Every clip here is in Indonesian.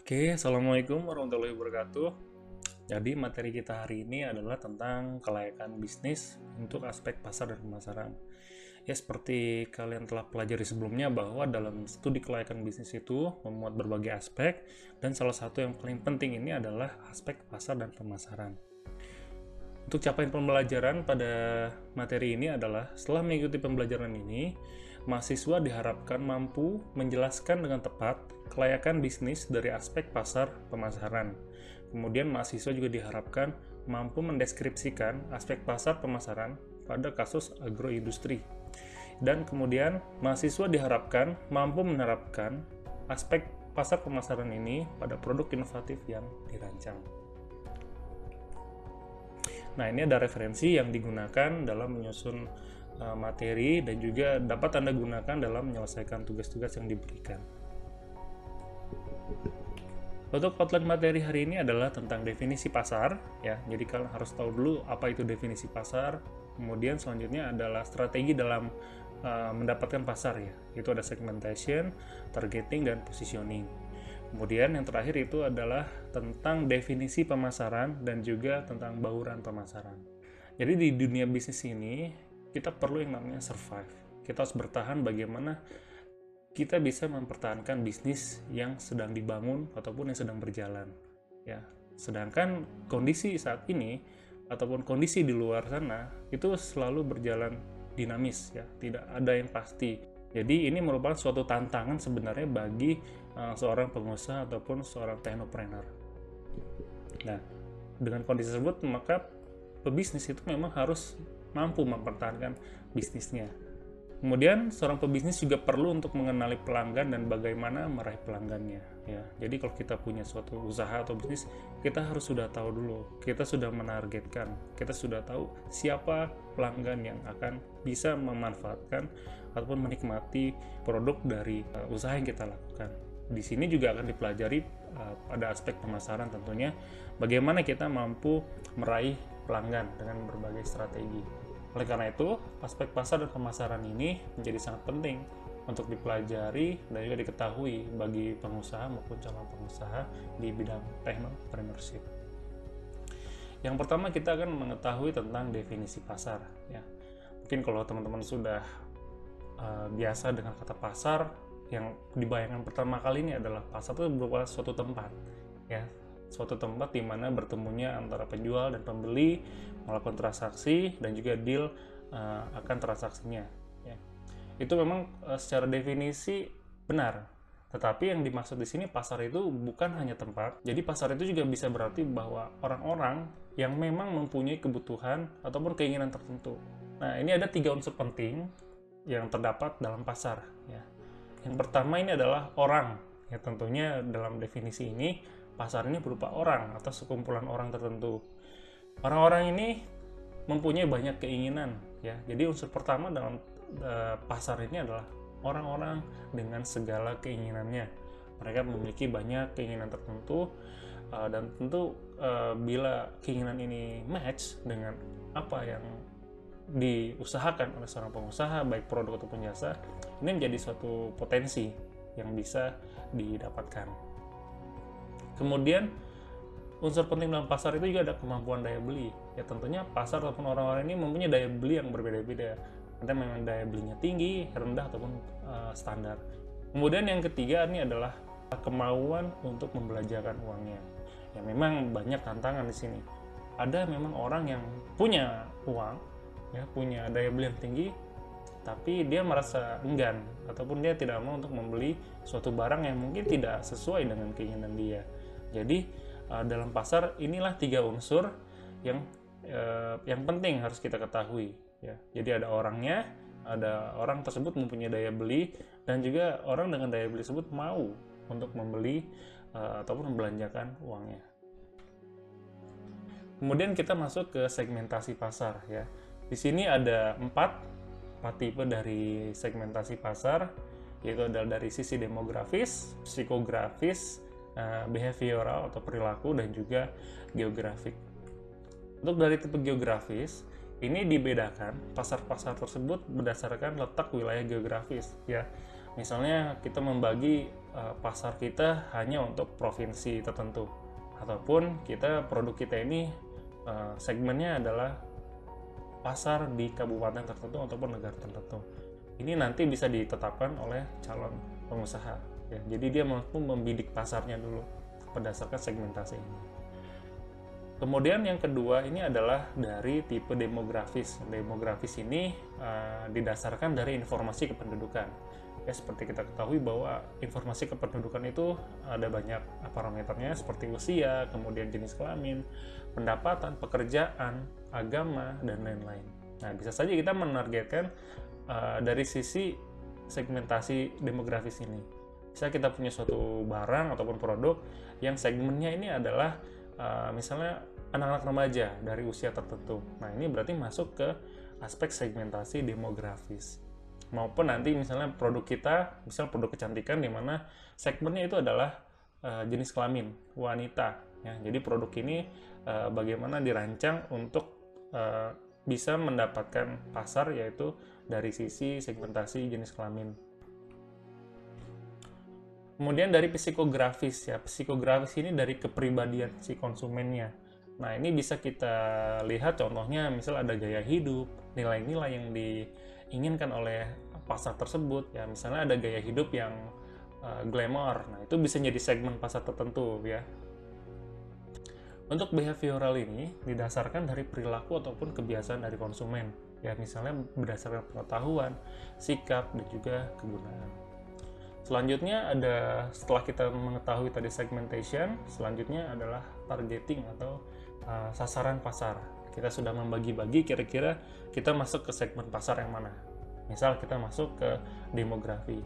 Oke, Assalamualaikum warahmatullahi wabarakatuh. Jadi materi kita hari ini adalah tentang kelayakan bisnis untuk aspek pasar dan pemasaran. Ya, seperti kalian telah pelajari sebelumnya bahwa dalam studi kelayakan bisnis itu memuat berbagai aspek, dan salah satu yang paling penting ini adalah aspek pasar dan pemasaran. Untuk capaian pembelajaran pada materi ini adalah setelah mengikuti pembelajaran ini, mahasiswa diharapkan mampu menjelaskan dengan tepat kelayakan bisnis dari aspek pasar pemasaran. Kemudian mahasiswa juga diharapkan mampu mendeskripsikan aspek pasar pemasaran pada kasus agroindustri. Dan kemudian mahasiswa diharapkan mampu menerapkan aspek pasar pemasaran ini pada produk inovatif yang dirancang. Nah, ini ada referensi yang digunakan dalam menyusun materi dan juga dapat Anda gunakan dalam menyelesaikan tugas-tugas yang diberikan. Untuk outline materi hari ini adalah tentang definisi pasar, ya. Jadi kalian harus tahu dulu apa itu definisi pasar. Kemudian selanjutnya adalah strategi dalam mendapatkan pasar, ya. Itu ada segmentation, targeting, dan positioning. Kemudian yang terakhir itu adalah tentang definisi pemasaran dan juga tentang bauran pemasaran. Jadi di dunia bisnis ini kita perlu yang namanya survive. Kita harus bertahan bagaimana kita bisa mempertahankan bisnis yang sedang dibangun ataupun yang sedang berjalan. Ya, sedangkan kondisi saat ini ataupun kondisi di luar sana itu selalu berjalan dinamis, ya, tidak ada yang pasti. Jadi ini merupakan suatu tantangan sebenarnya bagi seorang pengusaha ataupun seorang technopreneur. Nah, dengan kondisi tersebut maka pebisnis itu memang harus mampu mempertahankan bisnisnya. Kemudian seorang pebisnis juga perlu untuk mengenali pelanggan dan bagaimana meraih pelanggannya, ya. Jadi kalau kita punya suatu usaha atau bisnis, kita harus sudah tahu dulu, kita sudah menargetkan, kita sudah tahu siapa pelanggan yang akan bisa memanfaatkan ataupun menikmati produk dari usaha yang kita lakukan. Di sini juga akan dipelajari pada aspek pemasaran tentunya, bagaimana kita mampu meraih pelanggan dengan berbagai strategi. Oleh karena itu, aspek pasar dan pemasaran ini menjadi sangat penting untuk dipelajari dan juga diketahui bagi pengusaha maupun calon pengusaha di bidang technopreneurship. Yang pertama kita akan mengetahui tentang definisi pasar, ya. Mungkin kalau teman-teman sudah biasa dengan kata pasar, yang dibayangkan pertama kali ini adalah pasar itu berupa suatu tempat, ya. Suatu tempat di mana bertemunya antara penjual dan pembeli melakukan transaksi dan juga deal akan transaksinya, ya. Itu memang secara definisi benar. Tetapi yang dimaksud di sini pasar itu bukan hanya tempat. Jadi pasar itu juga bisa berarti bahwa orang-orang yang memang mempunyai kebutuhan ataupun keinginan tertentu. Nah, ini ada 3 unsur penting yang terdapat dalam pasar, ya. Yang pertama ini adalah orang. Ya, tentunya dalam definisi ini pasar ini berupa orang atau sekumpulan orang tertentu. Orang-orang ini mempunyai banyak keinginan, ya. Jadi unsur pertama dalam pasar ini adalah orang-orang dengan segala keinginannya. Mereka memiliki banyak keinginan tertentu, dan tentu bila keinginan ini match dengan apa yang diusahakan oleh seorang pengusaha, baik produk ataupun jasa, ini menjadi suatu potensi yang bisa didapatkan. Kemudian unsur penting dalam pasar itu juga ada kemampuan daya beli. Ya, tentunya pasar ataupun orang-orang ini mempunyai daya beli yang berbeda-beda. Ada memang daya belinya tinggi, rendah ataupun standar. Kemudian yang ketiga ini adalah kemauan untuk membelanjakan uangnya. Ya, memang banyak tantangan di sini. Ada memang orang yang punya uang, ya, punya daya beli yang tinggi, tapi dia merasa enggan ataupun dia tidak mau untuk membeli suatu barang yang mungkin tidak sesuai dengan keinginan dia. Jadi dalam pasar inilah 3 unsur yang penting harus kita ketahui, ya. Jadi ada orangnya, ada orang tersebut mempunyai daya beli, dan juga orang dengan daya beli tersebut mau untuk membeli ataupun membelanjakan uangnya. Kemudian kita masuk ke segmentasi pasar, ya. Di sini ada 4 tipe dari segmentasi pasar, yaitu adalah dari sisi demografis, psikografis, behavioral atau perilaku, dan juga geografik. Untuk dari tipe geografis, ini dibedakan pasar-pasar tersebut berdasarkan letak wilayah geografis, ya. Misalnya kita membagi pasar kita hanya untuk provinsi tertentu, ataupun produk kita ini segmennya adalah pasar di kabupaten tertentu ataupun negara tertentu. Ini nanti bisa ditetapkan oleh calon pengusaha, ya. Jadi dia mampu membidik pasarnya dulu berdasarkan segmentasi ini. Kemudian yang kedua ini adalah dari tipe demografis. Demografis ini didasarkan dari informasi kependudukan. Ya, seperti kita ketahui bahwa informasi kependudukan itu ada banyak parameternya seperti usia, kemudian jenis kelamin, pendapatan, pekerjaan, agama, dan lain-lain. Nah, bisa saja kita menargetkan dari sisi segmentasi demografis ini. Bisa kita punya suatu barang ataupun produk yang segmennya ini adalah misalnya anak-anak remaja dari usia tertentu. Nah, ini berarti masuk ke aspek segmentasi demografis. Maupun nanti misalnya produk kita, misal produk kecantikan di mana segmennya itu adalah jenis kelamin wanita, ya. Jadi produk ini bagaimana dirancang untuk bisa mendapatkan pasar, yaitu dari sisi segmentasi jenis kelamin. Kemudian dari psikografis, ya. Psikografis ini dari kepribadian si konsumennya. Nah, ini bisa kita lihat contohnya, misal ada gaya hidup, nilai-nilai yang diinginkan oleh pasar tersebut, ya. Misalnya ada gaya hidup yang glamour, nah itu bisa jadi segmen pasar tertentu, ya. Untuk behavioral ini didasarkan dari perilaku ataupun kebiasaan dari konsumen, ya, misalnya berdasarkan pengetahuan, sikap, dan juga kegunaan. Selanjutnya setelah kita mengetahui tadi segmentation, selanjutnya adalah targeting atau sasaran pasar. Kita sudah membagi-bagi kira-kira kita masuk ke segmen pasar yang mana. Misal kita masuk ke demografi.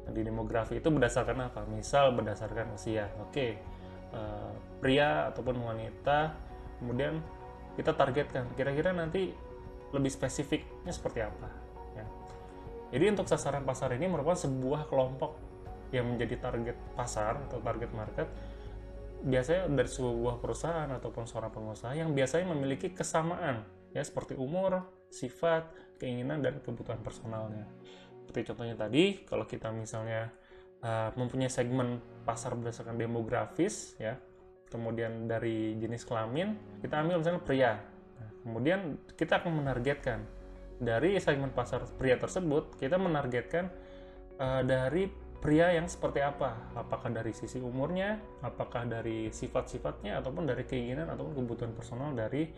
Di demografi itu berdasarkan apa? Misal berdasarkan usia. Oke, pria ataupun wanita, kemudian kita targetkan kira-kira nanti lebih spesifiknya seperti apa, ya. Jadi untuk sasaran pasar ini merupakan sebuah kelompok yang menjadi target pasar atau target market, biasanya dari sebuah perusahaan ataupun seorang pengusaha yang biasanya memiliki kesamaan, ya, seperti umur, sifat, keinginan, dan kebutuhan personalnya. Seperti contohnya tadi, kalau kita misalnya mempunyai segmen pasar berdasarkan demografis, ya, kemudian dari jenis kelamin, kita ambil misalnya pria. Nah, kemudian kita akan menargetkan dari segmen pasar pria tersebut, kita menargetkan dari pria yang seperti apa, apakah dari sisi umurnya, apakah dari sifat-sifatnya, ataupun dari keinginan ataupun kebutuhan personal dari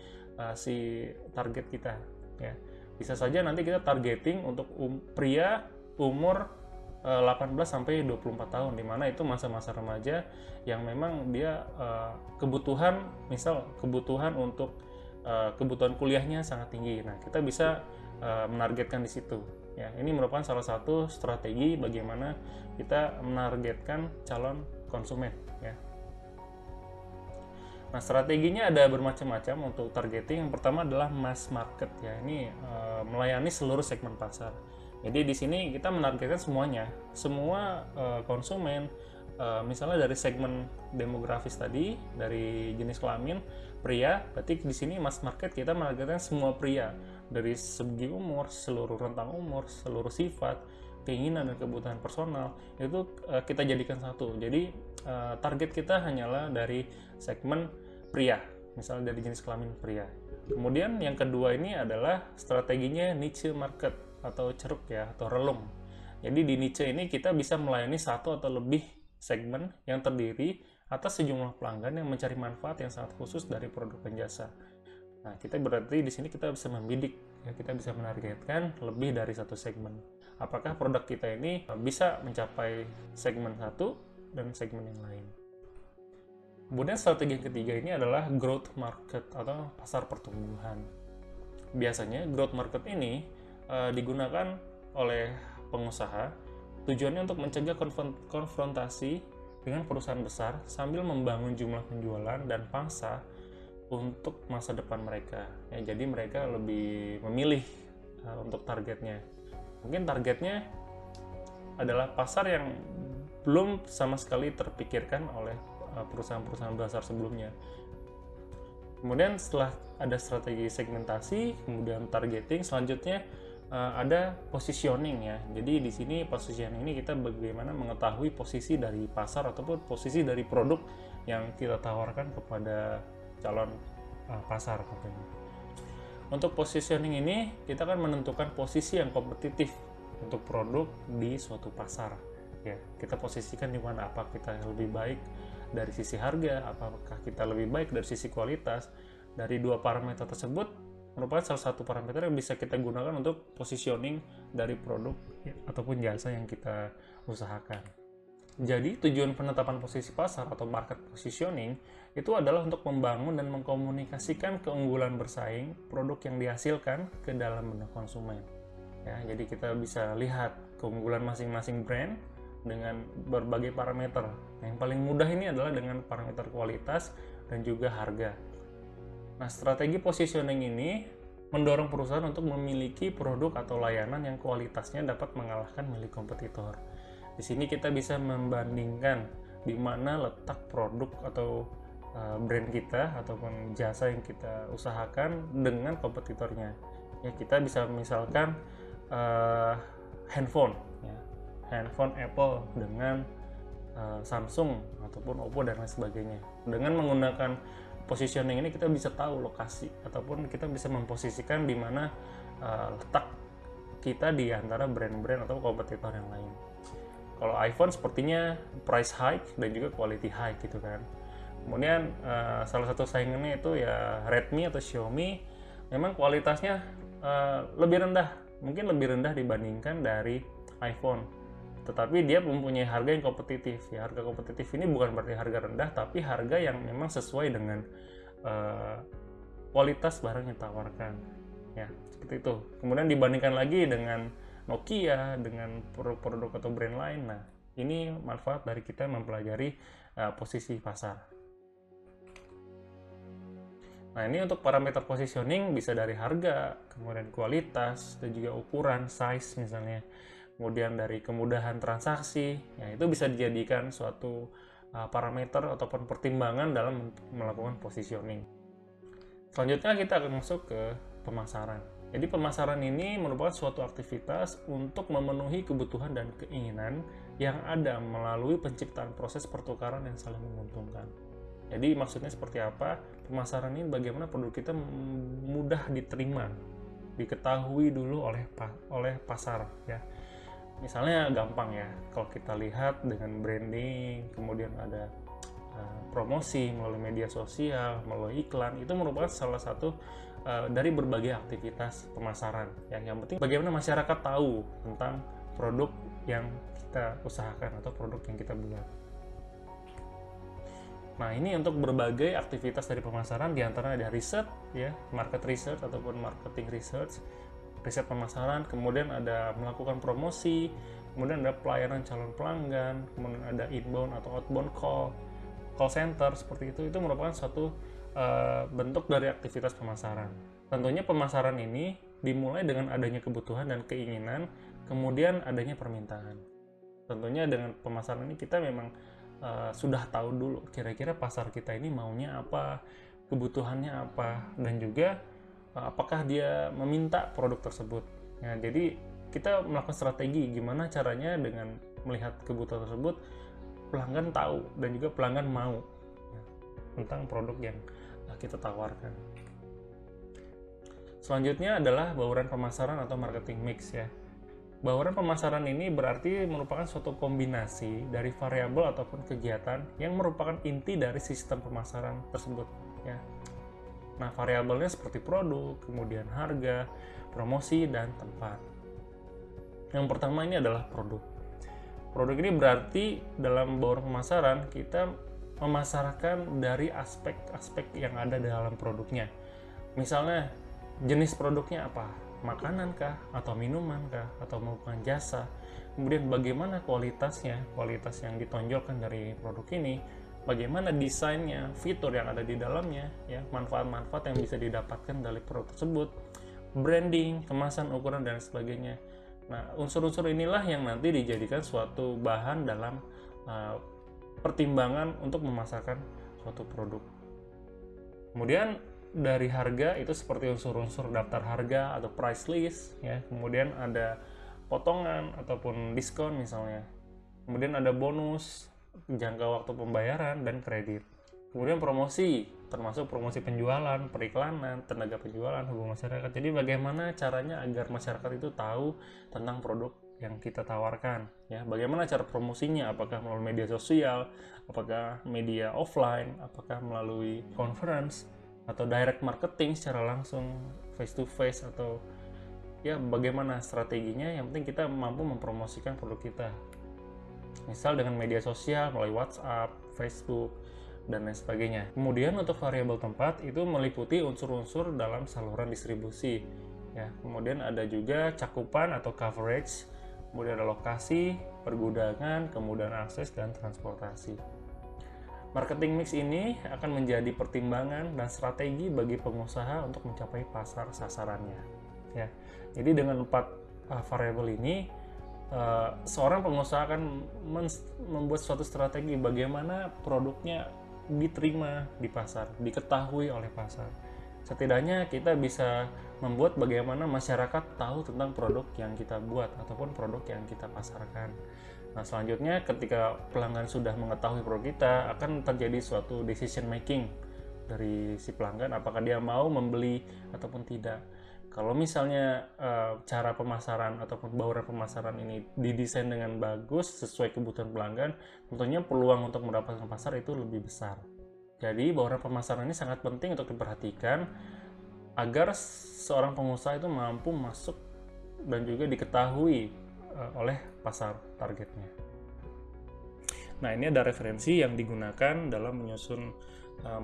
si target kita, ya. Bisa saja nanti kita targeting untuk pria umur 18 sampai 24 tahun, di mana itu masa-masa remaja yang memang dia kebutuhan untuk kebutuhan kuliahnya sangat tinggi. Nah, kita bisa menargetkan di situ, ya. Ini merupakan salah satu strategi bagaimana kita menargetkan calon konsumen, ya. Nah, strateginya ada bermacam-macam untuk targeting. Yang pertama adalah mass market, ya. Ini melayani seluruh segmen pasar. Jadi di sini kita menargetkan semuanya, semua konsumen. Misalnya dari segmen demografis tadi, dari jenis kelamin pria, berarti di sini mass market kita menargetkan semua pria dari segi umur, seluruh rentang umur, seluruh sifat, keinginan dan kebutuhan personal itu kita jadikan satu. Jadi target kita hanyalah dari segmen pria, misalnya dari jenis kelamin pria. Kemudian yang kedua ini adalah strateginya niche market atau ceruk, ya, atau relung. Jadi di niche ini kita bisa melayani satu atau lebih segmen yang terdiri atas sejumlah pelanggan yang mencari manfaat yang sangat khusus dari produk dan jasa. Nah, kita berarti di sini kita bisa membidik, ya, kita bisa menargetkan lebih dari satu segmen. Apakah produk kita ini bisa mencapai segmen satu dan segmen yang lain. Kemudian strategi yang ketiga ini adalah growth market atau pasar pertumbuhan. Biasanya growth market ini digunakan oleh pengusaha tujuannya untuk mencegah konfrontasi dengan perusahaan besar sambil membangun jumlah penjualan dan pangsa untuk masa depan mereka, ya. Jadi mereka lebih memilih untuk targetnya. Mungkin targetnya adalah pasar yang belum sama sekali terpikirkan oleh perusahaan-perusahaan besar sebelumnya. Kemudian setelah ada strategi segmentasi, kemudian targeting, selanjutnya ada positioning ya. Jadi di sini positioning ini kita bagaimana mengetahui posisi dari pasar ataupun posisi dari produk yang kita tawarkan kepada calon pasar tentunya. Untuk positioning ini kita kan menentukan posisi yang kompetitif untuk produk di suatu pasar. Ya, kita posisikan di mana, apa kita lebih baik dari sisi harga, apakah kita lebih baik dari sisi kualitas. Dari dua parameter tersebut merupakan salah satu parameter yang bisa kita gunakan untuk positioning dari produk ataupun jasa yang kita usahakan. Jadi tujuan penetapan posisi pasar atau market positioning itu adalah untuk membangun dan mengkomunikasikan keunggulan bersaing produk yang dihasilkan ke dalam benak konsumen. Ya, jadi kita bisa lihat keunggulan masing-masing brand dengan berbagai parameter. Yang paling mudah ini adalah dengan parameter kualitas dan juga harga. Nah, strategi positioning ini mendorong perusahaan untuk memiliki produk atau layanan yang kualitasnya dapat mengalahkan milik kompetitor. Di sini kita bisa membandingkan di mana letak produk atau brand kita ataupun jasa yang kita usahakan dengan kompetitornya. Ya, kita bisa misalkan handphone, ya, handphone Apple dengan Samsung ataupun Oppo dan lain sebagainya. Dengan menggunakan positioning ini kita bisa tahu lokasi ataupun kita bisa memposisikan di mana letak kita di antara brand-brand atau kompetitor yang lain. Kalau iPhone sepertinya price high dan juga quality high gitu kan. Kemudian salah satu saingannya itu ya Redmi atau Xiaomi, memang kualitasnya lebih rendah, mungkin lebih rendah dibandingkan dari iPhone. Tetapi dia mempunyai harga yang kompetitif. Ya, harga kompetitif ini bukan berarti harga rendah, tapi harga yang memang sesuai dengan kualitas barang yang ditawarkan. Ya, seperti itu. Kemudian dibandingkan lagi dengan Nokia, dengan produk-produk atau brand lain. Nah, ini manfaat dari kita mempelajari posisi pasar. Nah, ini untuk parameter positioning bisa dari harga, kemudian kualitas, dan juga ukuran, size misalnya. Kemudian dari kemudahan transaksi, ya itu bisa dijadikan suatu parameter ataupun pertimbangan dalam melakukan positioning. Selanjutnya kita akan masuk ke pemasaran. Jadi pemasaran ini merupakan suatu aktivitas untuk memenuhi kebutuhan dan keinginan yang ada melalui penciptaan proses pertukaran yang saling menguntungkan. Jadi maksudnya seperti apa? Pemasaran ini bagaimana produk kita mudah diterima, diketahui dulu oleh pasar ya. Misalnya gampang ya, kalau kita lihat dengan branding, kemudian ada promosi melalui media sosial, melalui iklan, itu merupakan salah satu dari berbagai aktivitas pemasaran. Yang penting bagaimana masyarakat tahu tentang produk yang kita usahakan atau produk yang kita buat. Nah, ini untuk berbagai aktivitas dari pemasaran, diantara ada riset, ya, market research ataupun marketing research, riset pemasaran, kemudian ada melakukan promosi, kemudian ada pelayanan calon pelanggan, kemudian ada inbound atau outbound call center, seperti itu merupakan suatu bentuk dari aktivitas pemasaran. Tentunya pemasaran ini dimulai dengan adanya kebutuhan dan keinginan, kemudian adanya permintaan. Tentunya dengan pemasaran ini kita memang sudah tahu dulu kira-kira pasar kita ini maunya apa, kebutuhannya apa, dan juga apakah dia meminta produk tersebut. Nah, jadi kita melakukan strategi gimana caranya dengan melihat kebutuhan tersebut, pelanggan tahu dan juga pelanggan mau tentang produk yang kita tawarkan. Selanjutnya adalah bauran pemasaran atau marketing mix ya. Bauran pemasaran ini berarti merupakan suatu kombinasi dari variabel ataupun kegiatan yang merupakan inti dari sistem pemasaran tersebut ya. Nah, variabelnya seperti produk, kemudian harga, promosi, dan tempat. Yang pertama ini adalah produk. Produk ini berarti dalam bauran pemasaran kita memasarkan dari aspek-aspek yang ada dalam produknya. Misalnya jenis produknya apa? Makanan kah? Atau minuman kah? Atau merupakan jasa? Kemudian bagaimana kualitasnya? Kualitas yang ditonjolkan dari produk ini, bagaimana desainnya, fitur yang ada di dalamnya, ya, manfaat-manfaat yang bisa didapatkan dari produk tersebut, branding, kemasan, ukuran, dan sebagainya. Nah, unsur-unsur inilah yang nanti dijadikan suatu bahan dalam pertimbangan untuk memasarkan suatu produk. Kemudian dari harga itu seperti unsur-unsur daftar harga atau price list ya. Kemudian ada potongan ataupun diskon misalnya. Kemudian ada bonus, jangka waktu pembayaran, dan kredit. Kemudian promosi, termasuk promosi penjualan, periklanan, tenaga penjualan, hubungan masyarakat. Jadi bagaimana caranya agar masyarakat itu tahu tentang produk yang kita tawarkan ya. Bagaimana cara promosinya, apakah melalui media sosial, apakah media offline, apakah melalui conference atau direct marketing secara langsung face to face, atau ya bagaimana strateginya. Yang penting kita mampu mempromosikan produk kita, misal dengan media sosial melalui WhatsApp, Facebook, dan lain sebagainya. Kemudian untuk variabel tempat itu meliputi unsur-unsur dalam saluran distribusi ya. Kemudian ada juga cakupan atau coverage, kemudian ada lokasi, pergudangan, kemudian akses, dan transportasi. Marketing mix ini akan menjadi pertimbangan dan strategi bagi pengusaha untuk mencapai pasar sasarannya ya. Jadi dengan 4 variabel ini, seorang pengusaha akan membuat suatu strategi bagaimana produknya diterima di pasar, diketahui oleh pasar. Setidaknya kita bisa membuat bagaimana masyarakat tahu tentang produk yang kita buat ataupun produk yang kita pasarkan. Nah, selanjutnya ketika pelanggan sudah mengetahui produk kita, akan terjadi suatu decision making dari si pelanggan, apakah dia mau membeli ataupun tidak. Kalau misalnya cara pemasaran ataupun bauran pemasaran ini didesain dengan bagus sesuai kebutuhan pelanggan, tentunya peluang untuk mendapatkan pasar itu lebih besar. Jadi bauran pemasaran ini sangat penting untuk diperhatikan agar seorang pengusaha itu mampu masuk dan juga diketahui oleh pasar targetnya. Nah, ini ada referensi yang digunakan dalam menyusun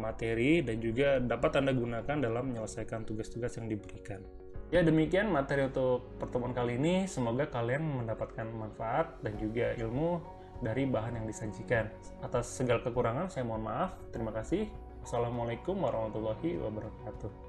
materi dan juga dapat Anda gunakan dalam menyelesaikan tugas-tugas yang diberikan. Ya, demikian materi untuk pertemuan kali ini. Semoga kalian mendapatkan manfaat dan juga ilmu dari bahan yang disajikan. Atas segala kekurangan saya mohon maaf. Terima kasih. Wassalamualaikum warahmatullahi wabarakatuh.